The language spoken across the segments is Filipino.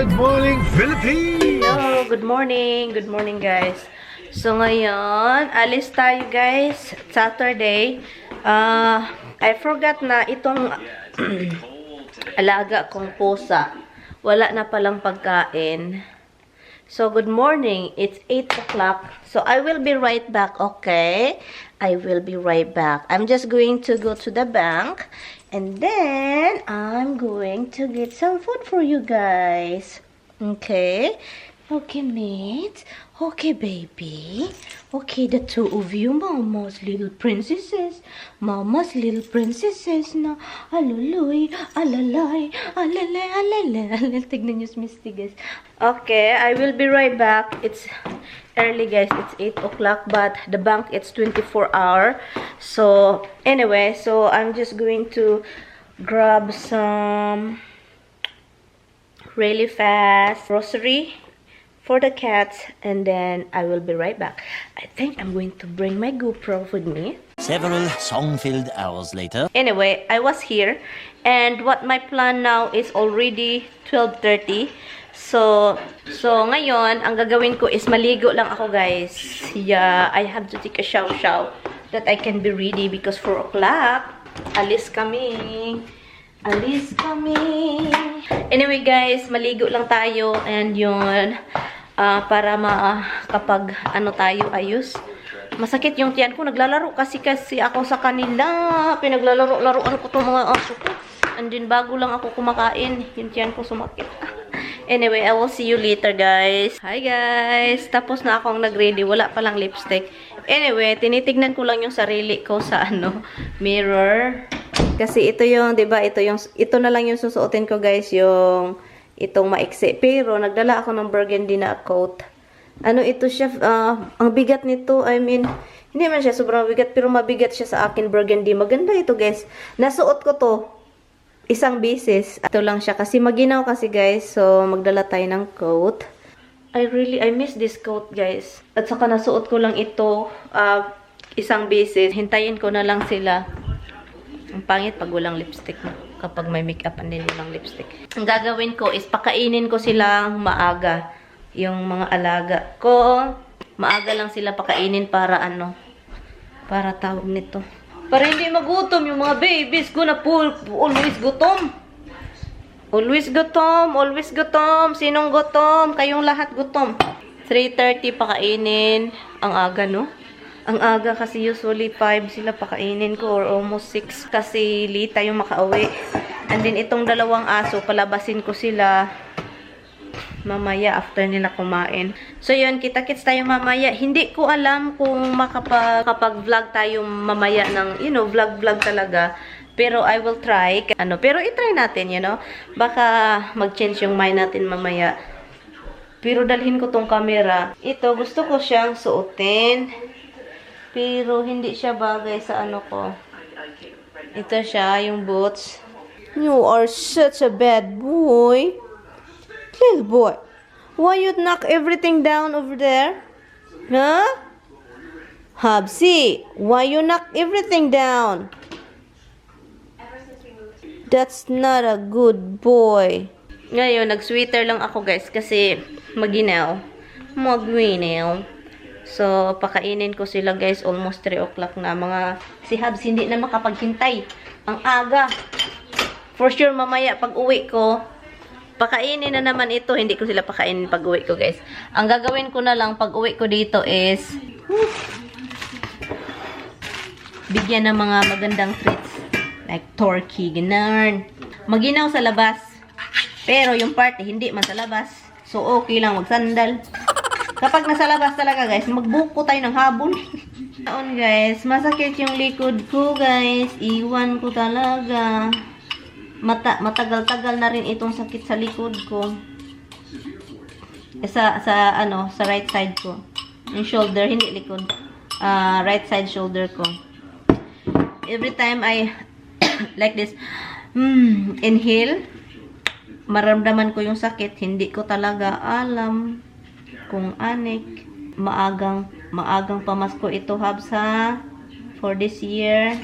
Good morning, Philippines! Hello, good morning. Good morning, guys. So, ngayon, alis tayo, guys. Saturday. I forgot na itong alaga kong pusa. Wala na palang pagkain. So, good morning. It's 8 o'clock. So, I will be right back, okay? I will be right back. I'm just going to go to the bank. And then, I'm going to get some food for you guys. Okay? Okay, mate. Okay, baby. Okay, the two of you, Mama's little princesses. Mama's little princesses na. Aluloy, alalay, alalay, alalay, alalay. Tignan nyo, Misty, guys. Okay, I will be right back. It's early, guys. It's 8 o'clock, but the bank, it's 24-hour. So, anyway, so I'm just going to grab some really fast grocery for the cats, and then I will be right back. I think I'm going to bring my GoPro with me. Several song-filled hours later. Anyway, I was here, and what my plan now is already 12:30. So ngayon, ang gagawin ko is maligo lang ako, guys. Yeah, I have to take a shower that I can be ready because 4 o'clock, alis kami. Alis kami. Anyway, guys, maligo lang tayo, and yun, para kapag ano tayo, ayos. Masakit yung tiyan ko. Naglalaro kasi ako sa kanila. Pinaglalaro-laruan ko itong mga aso ko. And then, bago lang ako kumakain, yung tiyan ko sumakit. Anyway, I will see you later, guys. Hi, guys. Tapos na akong nag-ready. Wala palang lipstick. Anyway, tinitignan ko lang yung sarili ko sa mirror. Kasi ito yung, 'di ba? Ito na lang yung susuotin ko, guys, yung itong maiksi. Pero nagdala ako ng burgundy na coat. Ano ito siya, ang bigat nito, I mean, hindi man siya sobrang bigat, pero mabigat siya sa akin, burgundy. Maganda ito, guys. Nasuot ko to isang beses. Ito lang siya kasi maginaw kasi, guys. So magdala tayo ng coat. I miss this coat, guys. At saka nasuot ko lang ito isang beses. Hintayin ko na lang sila. Ang pangit pag walang lipstick mo. Kapag may makeup and then walang lipstick. Ang gagawin ko is pakainin ko silang maaga. Yung mga alaga ko. Maaga lang sila pakainin para para tawag nito. Para hindi magutom yung mga babies ko na always gutom. Always gutom. Always gutom. Sinong gutom? Kayong lahat gutom. 3:30 pakainin. Ang aga, no? Ang aga kasi usually 5 sila pakainin ko or almost 6 kasi late yung makauwi. And then itong dalawang aso, palabasin ko sila mamaya after nila kumain. So yun, kita-kits tayo mamaya. Hindi ko alam kung makapag-vlog tayo mamaya ng, vlog talaga. Pero I will try. Pero i-try natin, Baka mag-change yung mind natin mamaya. Pero dalhin ko tong camera. Ito, gusto ko siyang suotin. Pero hindi siya bagay sa ko. Ito siya, yung boots. You are such a bad boy. Little boy. Why you knock everything down over there? Huh? Habsi, why you knock everything down? That's not a good boy. Ngayon, nag-sweater lang ako, guys, kasi maginaw. Maginaw. So, pakainin ko sila, guys, almost 3 o'clock na. Si Habs hindi na makapaghintay. Ang aga. For sure, mamaya, pag uwi ko, pakainin na naman ito. Hindi ko sila pakainin pag uwi ko, guys. Ang gagawin ko na lang pag uwi ko dito is bigyan ng mga magandang treats. Like turkey, ganun. Maginaw sa labas. Pero yung party, hindi man sa labas. So, okay lang magsandal. Kapag nasa labas talaga, guys, magbuko tayo ng habol. Taon, guys, masakit yung likod ko, guys. Iwan ko talaga. Matagal-tagal na rin itong sakit sa likod ko. Sa right side ko. Yung shoulder, hindi likod. Right side shoulder ko. Every time I like this, inhale, maramdaman ko yung sakit. Hindi ko talaga alam kung anik. Maagang pamasko ito, Habs, ha? For this year.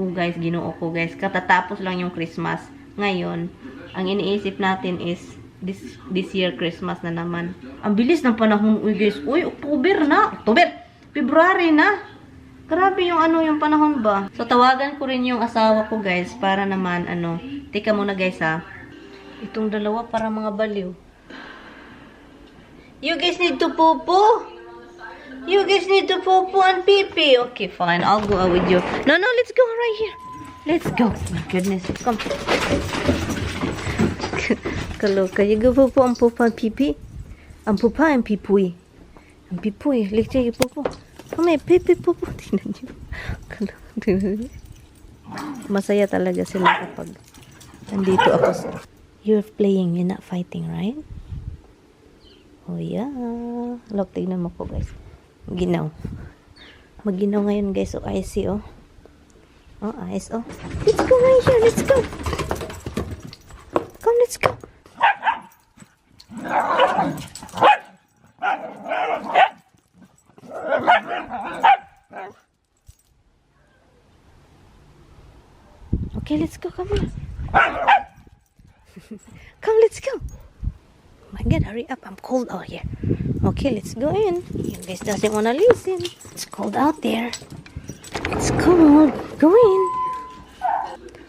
Guys, ginoo ko, guys. Katatapos lang yung Christmas. Ngayon, ang iniisip natin is this year Christmas na naman. Ang bilis ng panahon, uy guys. Uy, October na. October. February na. Grabe yung yung panahon ba. So tawagan ko rin yung asawa ko guys para naman Teka muna guys ha. Itong dalawa para mga baliw. You guys need to poo-poo. You guys need to poo-poo and pee-pee. Okay, fine. I'll go out with you. No, let's go right here. Let's go. My goodness. Come. Kaloka. You go poo-poo and poo-poo and pee-pee. And poo-poo and pee-poo. And pee-poo. Let's take poo-poo. Come here. Pee-pee, poo-poo. Tingnan nyo. Masaya talaga sila kapag nandito ako. You're playing. You're not fighting, right? Oh, yeah. Look, tignan mo po, guys. Ginaw. Maginaw ngayon, guys. Oh, I see, oh. Oh, eyes, oh. Let's go right here. Let's go. Come, let's go. Okay, let's go. Come on. Come, let's go. My God, hurry up. I'm cold out here. Okay, let's go in. You guys doesn't want to listen. It's cold out there. It's cold. Go in.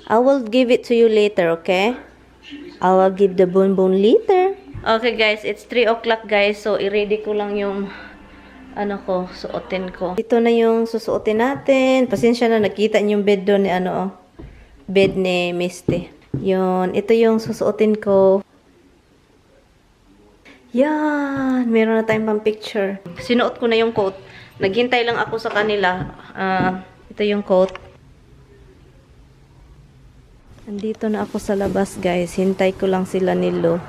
I will give it to you later, okay? I will give the bonbon later. Okay, guys. It's 3 o'clock, guys. So, i-ready ko lang yung suotin ko. Ito na yung susuotin natin. Pasensya na, nakita niyo yung bed doon ni bed ni Misty. Yun. Ito yung susuotin ko. Yan, meron na tayong pang picture. Sinuot ko na yung coat. Naghintay lang ako sa kanila. Ito yung coat. Andito na ako sa labas, guys. Hintay ko lang sila ni Lo.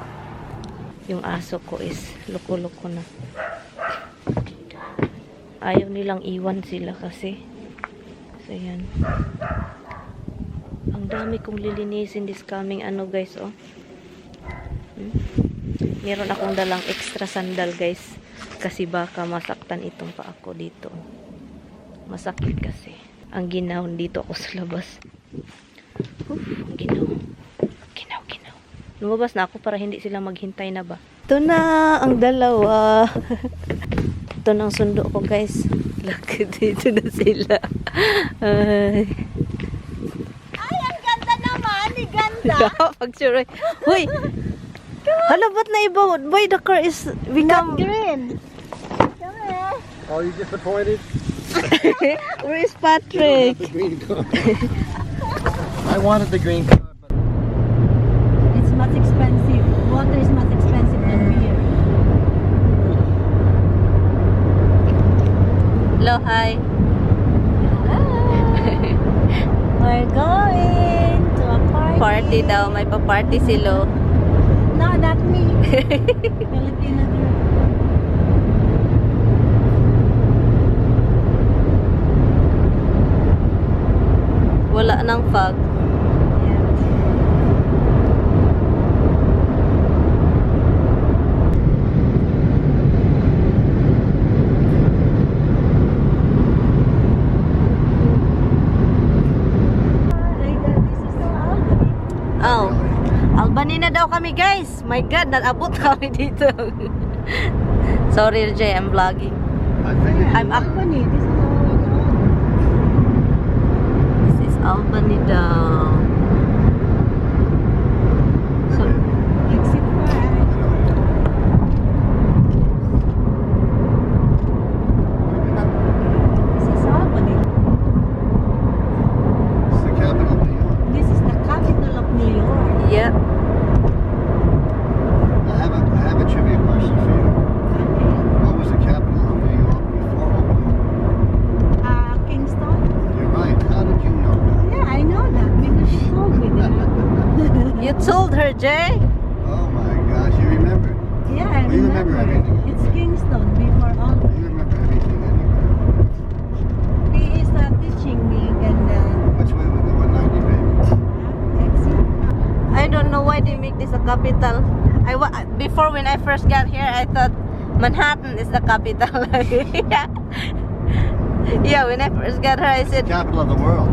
Yung aso ko is loko-loko na. Ayaw nilang iwan sila kasi. So, yan. Ang dami kong lilinisin this coming guys, oh. Meron akong dalang extra sandal, guys. Kasi baka masaktan itong paa ko dito. Masakit kasi. Ang ginaw dito ako sa labas. Ang ginaw. Ginaw. Lumabas na ako para hindi sila maghintay na ba. Ito na ang dalawa. Ito na ang sundo ko, guys. Lakad dito na sila. Ay, ang ganda naman. Ang ganda. Pag-sure. Huy! Hala, ba't na iba? Why the car is become Green. Come here. Are you disappointed? Where is Patrick? The green car. I wanted the green car, but It's much expensive. Water is much expensive than beer. Hello, hi. We're going to a party. Party daw. May pa-party si Lo. No, not me. Filipino girl. Wala nang fog. Oh. Albany na daw kami, guys. My God, nabot kami dito. Sorry, Jay, I'm vlogging. I figured I'm up. Albany. This is all we know. This is Albany daw. So, Exit 5. This is Albany. it's the capital of New York. This is the capital of New York. yeah. I have a trivia question for you. Okay. What was the capital of New York before opening? Kingston. You're right. How did you know that? Yeah, I know that because she told me that. You told her, Jay? Oh my gosh, you remember. Yeah, I You remember everything. It's Kingston before all. You remember everything anyway. He is teaching me and Which way we go at 90, baby? exit. I don't know why they make this a capital. Before when I first got here, I thought Manhattan is the capital. Yeah, when I first got here, I said, Capital of the world.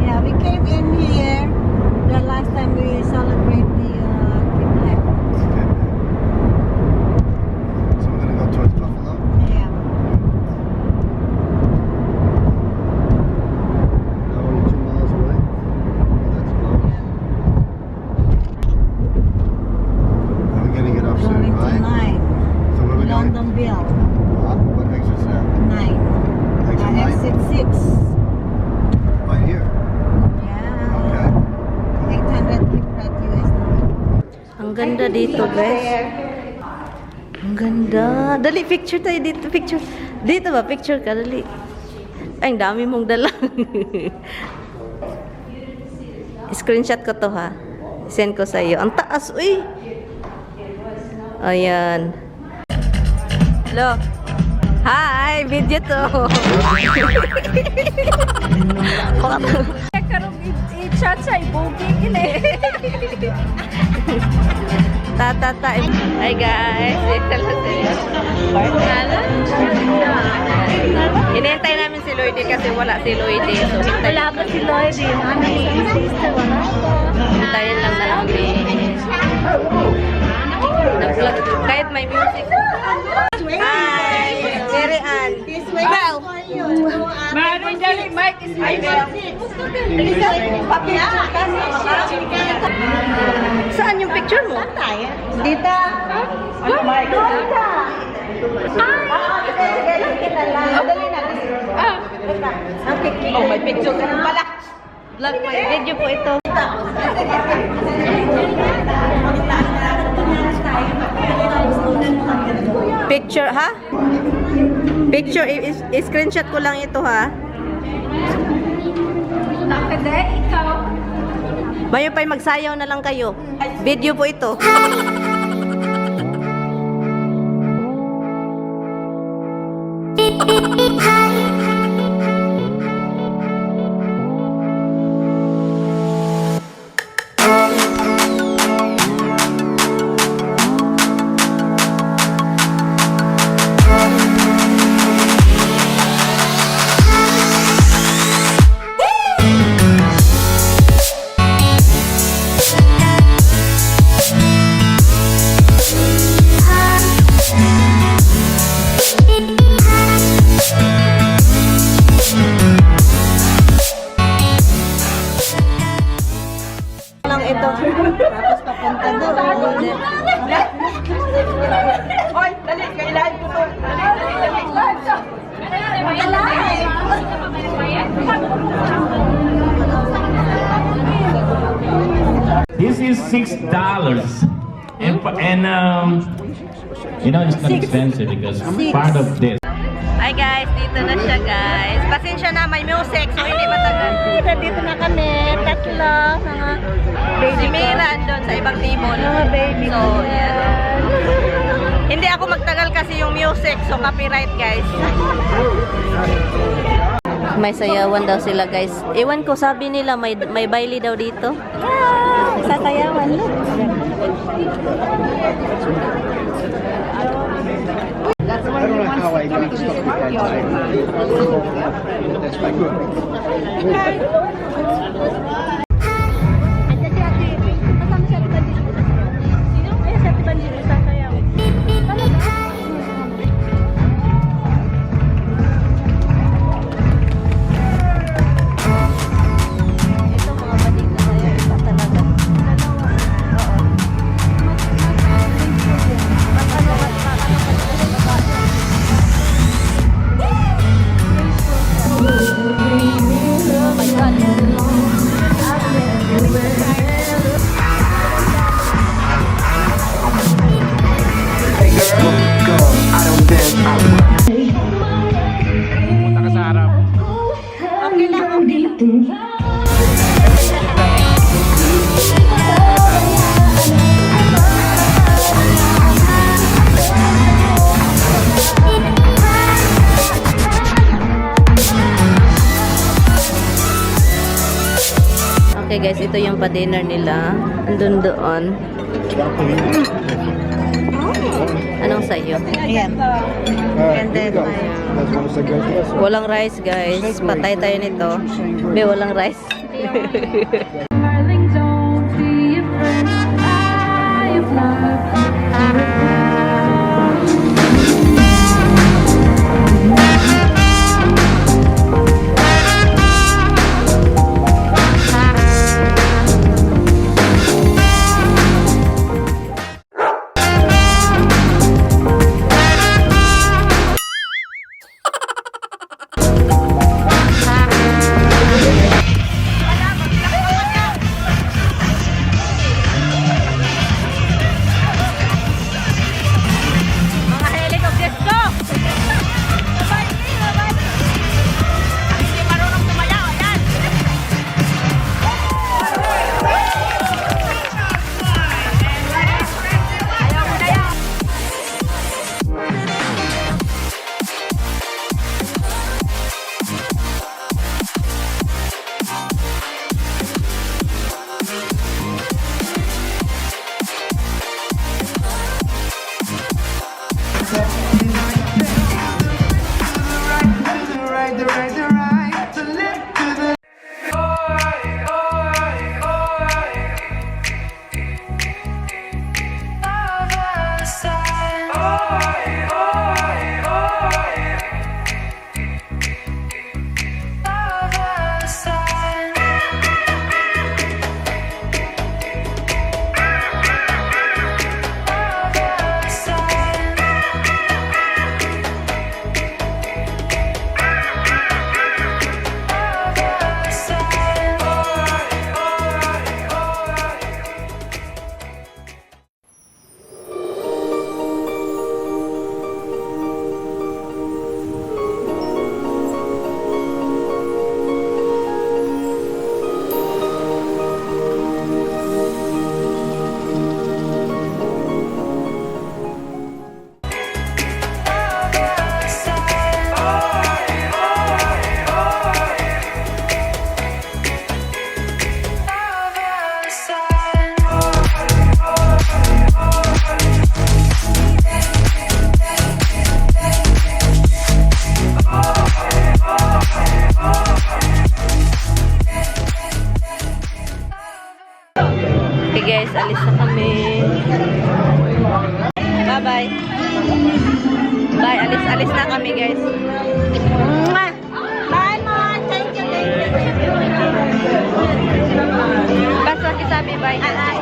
Yeah, we came in here the last time we celebrated ganda dito, guys. Ang ganda. Dali, picture tayo dito. Picture. Dito ba? Picture ka. Dali. Ay, ang dami mong dala. Screenshot ko to, ha. Send ko sa iyo. Ang taas, uy. Ayan. Hello. Hi, video to. Karong i-chat sa ibugig ini. Tata. Hi guys. Dito lang sila. Hinihintay namin si Lloydie kasi wala si Lloydie. So, Wala pa si Lloydie. Ano yung sister? Wala pa. hintayin lang namin. Nag-vlog. Kahit may music. Hi! Maryann. Well, Mari, dali, Mike is saan yung picture mo? Dita. Mike. Oh, may picture ka rin pala. Vlog po. Video po ito. Picture, ha? Picture, i-screenshot ko lang ito, ha? Nakada, ikaw. Mayo pa'y magsayaw na lang kayo. Video po ito. Lang ito. Tapos papunta doon. Hoy, dali, kailangan ko to. This is $6, and you know it's not expensive because part of this. Hi guys, dito na siya guys. Pasensya na, may music so hindi matagal. Nandito na kami, tatlo, mga Si Mira andun sa ibang table. mga baby. So, yan. Hindi ako magtagal kasi yung music, so copyright guys. May sayawan daw sila guys. Iwan ko, sabi nila may baile daw dito. Sasayawan, look. I don't know how I got stuck with that side. That's my good. Ada si Ate, kasama si Ate Banjiro. Sino? Ay, si Ate Banjiro sasayawan. Ito mga badig na kayo. Iba talaga. Oh my God. Okay guys, ito yung pa-dinner nila. Andun doon. Anong sayo? Ayan. And then, that's one of the great. Walang rice guys. Patay tayo nito. May walang rice. Darling, don't be afraid. I have love. Alis na kami. Bye-bye. Bye. Alis na kami, guys. Mwah! Bye, Mom. Thank you. Basta kisabi, bye. Ay,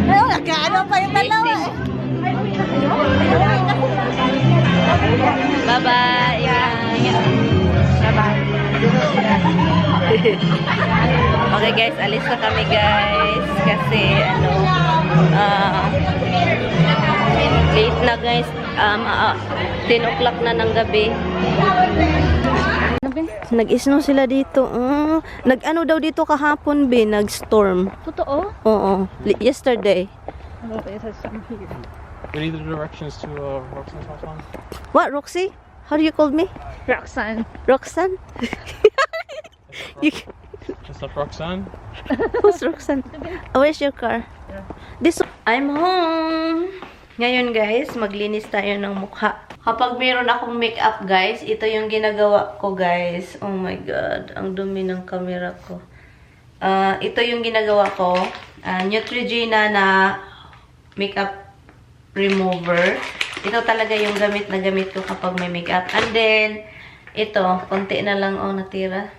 nagkaano pa yung dalawa eh. Bye-bye. Bye-bye. Okay guys, alis na kami guys. Kasi late na guys. 10 o'clock na ng gabi. Nag-snow sila dito. Nag-ano daw dito kahapon, nag-storm. Totoo? Oo. Yesterday. We need the directions to Roxanne's house. What, Roxy? How do you call me? Roxanne. Roxanne? Is that Roxanne? Who's Roxanne? Oh, where's your car? This. I'm home. Ngayon guys, maglinis tayo ng mukha. Kapag meron akong makeup guys, ito yung ginagawa ko guys. Oh my god, ang dumi ng camera ko. Ito yung ginagawa ko. Neutrogena na makeup remover. Ito talaga yung gamit na gamit ko kapag may makeup. And then, ito, konti na lang natira.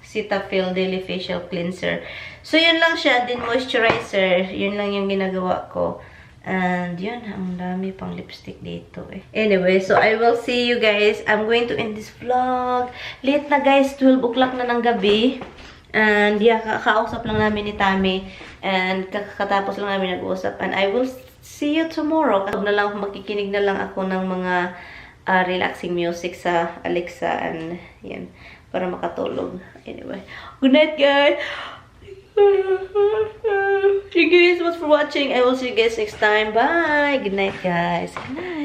Cetaphil Daily Facial Cleanser. So, yun lang siya. Then, moisturizer. Yun lang yung ginagawa ko. And, yun. Ang dami pang lipstick dito eh. Anyway, so I will see you guys. I'm going to end this vlog. Late na guys. 12 o'clock na ng gabi. And, yeah, kakausap lang namin ni Tami. And, kakatapos lang namin nag-uusap. And, I will see you tomorrow. Makikinig na lang ako ng mga relaxing music sa Alexa. And, yan. Para makatulog. Anyway. Good night, guys. Thank you guys so much for watching. I will see you guys next time. Bye. Good night, guys. Good night.